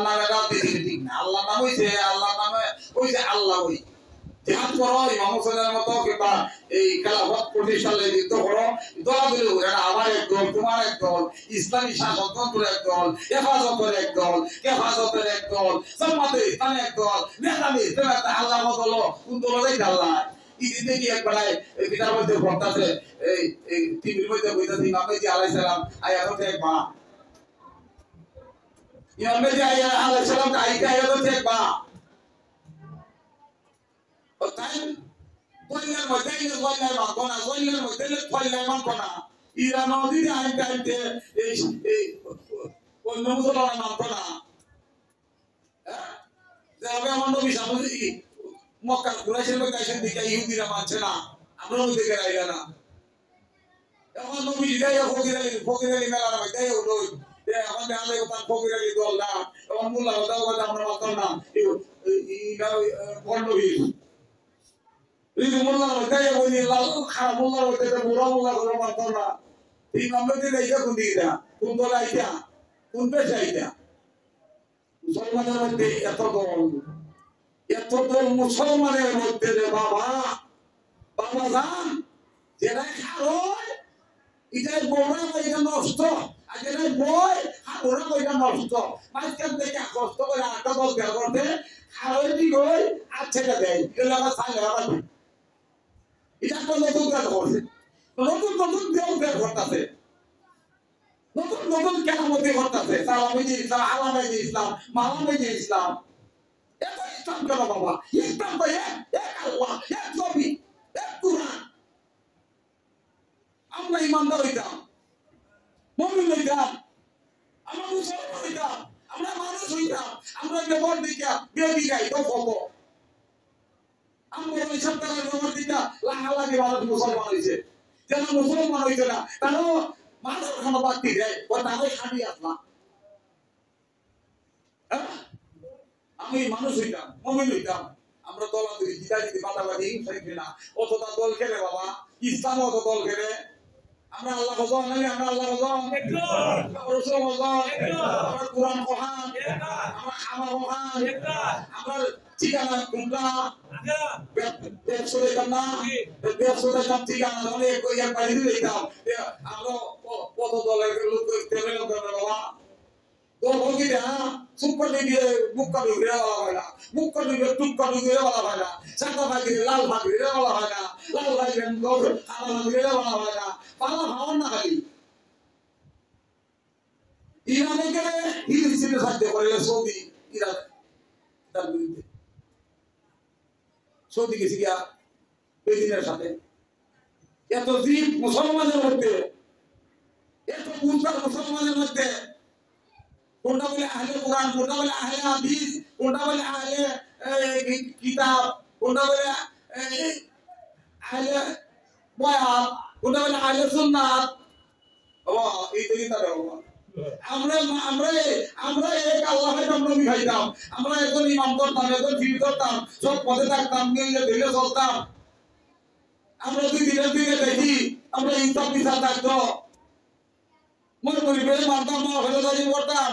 নামে রাতে ঠিক না আল্লাহর নাম হইছে আল্লাহর নামে হইছে আল্লাহ হই জিহাদ করো ইমাম হোসেনের মতো কিংবা এই খেলাফত প্রতিষ্ঠা লিখিত করো দলাদলি করে আমার এক দল তোমার এক দল ইসলামী শাসনতন্ত্রের এক দল হেফাজতের এক দল হেফাজতের এক দল জামাতে ইসলামের এক দল নেতামি ইসলামের একটা আল্লাহ মতল কোন দলেই আল্লাহ ইদি দেখি একবারে কিতাবের মধ্যে পড়তাছে এই টিভির মধ্যে কইতাছে ইমাম মেহদি আলাইহিস সালাম আয়াতে একবা ইমাম মেহদি আলাইহিস সালাম আয়াতে একবা তাই কইলার মধ্যে কইলার মানকনা কইলার মধ্যে কইলার মানকনা ইরা নদী আইন টাইমতে এই অন্য মুসলমান মানকনা যাবে আমার নবী সামনে মক্কা কুরাইশের মধ্যে আইসেন দিকে ইহুদিরা মানছে না আমরা ওদিকে রাইলা না এখন নবী যাই ফকির আলী মেলার মধ্যে উঠো এখন দেখালে তার ফকির আলী দল না এখন মোল্লা দাও কথা আমরা মানতাম না বন্ডবীর মোল্লার মধ্যে বলি লাল খারাপ মোল্লার মধ্যে বুড়া মোল্লা করে মানতাম না এই মামলাতে আইসা কোন দিকে কোন দল আইসা কোন পেশা আইসা মুসলমানের মধ্যে এত দল মুসলমানের মধ্যে রে বাবা জান যেটা খারয় এটাই বড় এটা নষ্ট আর যেটা বই হাড়োরা কইটা নষ্ট মাঝখান থেকে কষ্ট করে আটটা দল বের করতে খারয় কি কই আর ছেড়ে দেয় এটা আমার সাইলে আবার এটা একটা নতুন কাজ করছে নতুন দেহ বের করতেছে নতুন কেরামতি করতেছে সালামে ইসলাম আলামে ইসলাম মালামে ইসলাম এটা ইসলাম কেন বাবা ইসলাম তো এক আল্লাহ এক নবী এক কুরআন আমরা ইমানদার হইতাম মুমিন হইতাম আমরা মুসলমান হইতাম আমরা মানুষ হইতাম আমরা ব্যবহার দিকা বেবি গাই তো ফটো আমরা ওই সপ্তাহের ব্যবহার দিকা লাহালাগি মানুষ মুসলমান হইছে যেন মুসলমান হইছে না তারা মানুষ খানা বাকি দেয় ও তারাই খানি আসলাম আমি মানুষ হইতাম মুমিন হইতাম আমরা দলাদলি জিতাজিতি বাদাবাদি হিংসা না অতটা দল খেলে বাবা ইসলাম অত দল খেলে আমরা আল্লাহ ভজন নাই আমরা আল্লাহ ভজন আমরা রাসূল ভজন আমরা কুরআন পড়ান আমরা খাওয়া পড়ান আমরা ঠিকানা কোনটা ব্যবসায়ী কামনা ব্যবসায়ী কাম ঠিকানা ধরে কই আর বাইরে দিতাম আমরা কত দলের লোক তেমন বাবা দল হোকি না সুপার লিগে মুক্কা লিগে বলা হয় না মুক্কা লিগে টুক্কা লিগে বলা হয় না সাদা ভাগি লাল ভাগি বলা হয় না লাল ভাগি দল কালো ভাগি বলা হয় না পালা ভাবন না খালি ইরানে গেলে হিলিসিনে সাহায্য করে সৌদি ইরান তার বিরুদ্ধে সৌদি গেছি গিয়া বেদিনের সাথে এত জীব মুসলমানের মধ্যে এত কুনকার মুসলমানের মধ্যে কোনটা বলে আহলে কোরআন কোনটা বলে আহলে হাদিস কোনটা বলে আহলে কিতাব কোনটা বলে আহলে বয়ান কোনটা বলে আহলে সুন্নাত বাবা এই দেখি তার বাবা আমরা এক আল্লাহর নাম নবী খাইতাম আমরা একজন ইমাম করতাম একজন ফির করতাম সব পদে থাকতাম মিলে দিলে চলতাম আমরা দুই দিনে দেখি আমরা ইনসাফ বিচার থাকতো মনে করি বেশ মানতাম না ফেরোদারি করতাম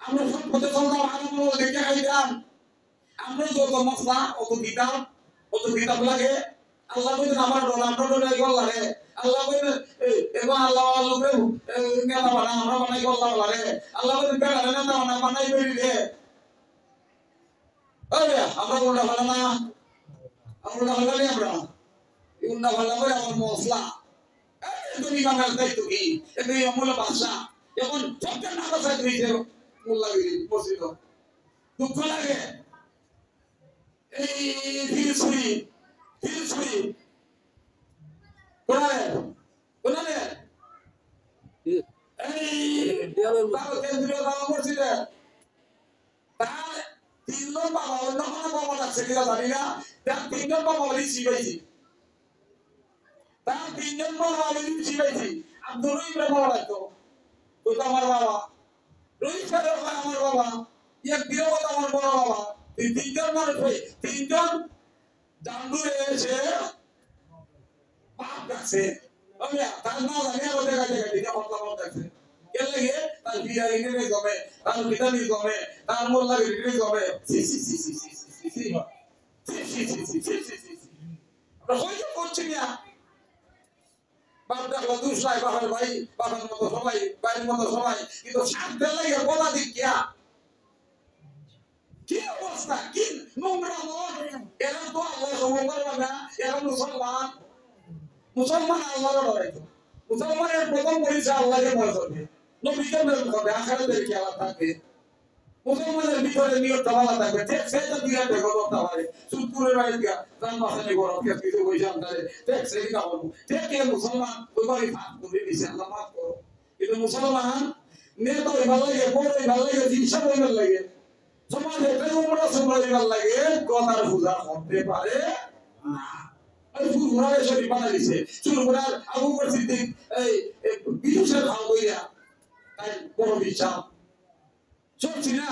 আমরা সব পদে চলতাম আমরা দেখে খাইতাম আমরা যত মশলা অত কিতাব লাগে আল্লাহ কইতেন আমার ডর আমরা ডরে গল লাগে আল্লাহ কইতেন এবা আল্লাহ লোকে নেতা বানা আমরা বানাই গল লাগে আল্লাহ কইতেন বেড়া নেতা বানাই বেরি দে আরে আমরা ওটা ভালো না আমরা ভালো নেই আমরা ইউনা ভালো করে আমার মশলা তুমি বাঙাল দায়িত্ব কি এটা মূল ভাষা এখন সবটা না কথা দিয়েছে মোল্লা মসজিদ দুঃখ লাগে এই ফিরসুরি কোনারে এই কেন্দ্রীয় বাবা মসজিদে তার তিনজন বাবা অন্য কোনো বাবা আছে কিনা জানি না তার তিনজন বাবা বলি শিবাইছি তার তিনজন বাবা বলি শিবাইছি আব্দুল রহিম বাবা লাগতো তো আমার বাবা রহিম সাহেব আমার বাবা এক বিরোধ আমার বড় বাবা তিনজন মানুষ তিনজন জানদুরে এসে পাপ গাছে তার না জানি আমাদের কাছে এটা কথা বলতেছে এর লাগে তার বিয়ার ইনে জমে তার ভিটামিন জমে তার মোল্লা রিটে জমে সি সি সি সি সি সি সি হইতে করছি না বাপ দেখলো দুসরাই বাবার ভাই বাবার মতো সবাই ভাইয়ের মতো সবাই কিন্তু শান্তি লাগে বলা দিক কিয়া কি অবস্থা কি নোংরা মন এরা তো আল্লাহ সবর না এরা মুসলমান আল্লাহর ডরাইতো মুসলমানের প্রথম পরিচয় আল্লাহকে ভয় করবে নবীকে মেল করবে আখিরাতের খেয়াল থাকবে মুসলমানের ভিতরে নিয়ত ভালো থাকবে ঠিক সেটা দিয়ে দেখো করতে পারে সুদপুরের বাইরে গিয়া জান মাসানি বড় কে কিছু পয়সা আনতে ঠিক সেটা কাবো ঠিক কে মুসলমান ওইবারই ফাঁক করে দিছে আল্লাহ মাফ করো কিন্তু মুসলমান নেতা ওই ভালো লাগে বড় ওই ভালো লাগে হিসাব ওই ভালো লাগে সমাজে প্রেমরা সমাজে ভালো লাগে কথার পূজা করতে পারে না এই পুরারে শরীফ বানাই দিছে চুরপুরার আবু বকর সিদ্দিক এই বিদেশের ভাও কইরা তাই বড় বিচার চলছি না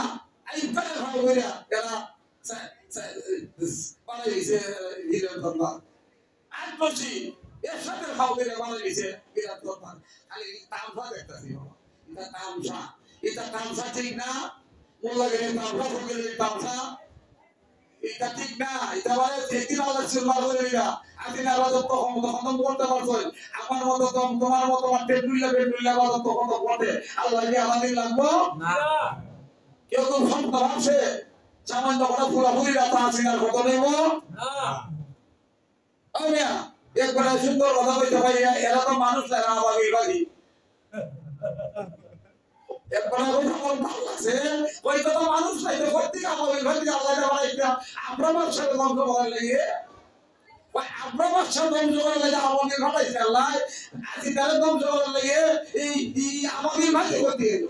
এই তার ভাও কইরা এরা বানাই দিছে হিরেন দরবার আর বলছি এর সাথে ভাও কইরা বানাই দিছে হিরেন দরবার খালি তামসা দেখতাছি এটা তামসা ঠিক না মোল্লা গেলে তামসা গেলে তামসা এটা ঠিক না এটা বলে একদিন আল্লাহ সুবহান ওয়া তাআলা আদিন আল্লাহ তখন বলতে পারছেন আমার মতো তোমার মতো টেটুইলা বেটুইলা বাদ তখন বলতে আল্লাহ কি আমাদের লাগবো না কেউ তো সন্ত ভাবছে সামান্য করে পুরোপুরি রাতা আসিনার কত নেব না আমিয়া একবার সুন্দর কথা কইতে ভাই এরা তো মানুষ না আবাগি বাগি একবার কথা মন ভালো লাগছে ওই কথা মানুষ নাই তো সত্যি আবাগি বাগি আল্লাহ বানাইতা আমরা মাসের ধ্বংস করার লাগে ওই আমরা মাসের ধ্বংস করার লাগে আবাগি বানাইছে আল্লাহ আজি তার ধ্বংস করার লাগে এই আবাগি বাগি করতে গেল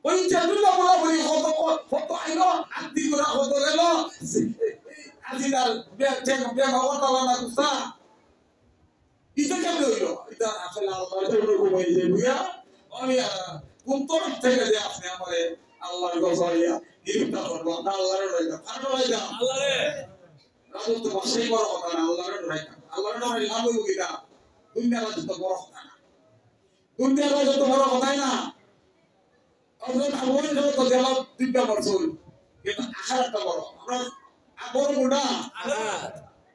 ওই চাদুল্লাহ বলা বলি কত আইলো আদি গুলা কত গেল আজি তার বেগ হওয়া না কুস্তা এটা কেমন হইলো এটা আসলে আল্লাহর জন্য ঘুমাই যায় বুঝা আমি কোন তরফ থেকে যে আপনি আমারে আল্লাহর গজরিয়া গিরফতার করবো আমরা আল্লাহর রইলাম আর রইলাম আল্লাহরে রাজু তো সেই বড় কথা না আল্লাহর রইলাম আল্লাহর রইলাম লাভ হইব কিনা দুনিয়ার যত বড় কথা না দুনিয়ার যত বড় কথাই না অর্থাৎ আগুনের যত জেলা দুইটা বছর কিন্তু আখারাটা বড় আমরা বড় মোটা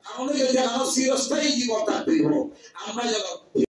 আমরা যদি আমার চিরস্থায়ী জীবন থাকতে আমরা যেন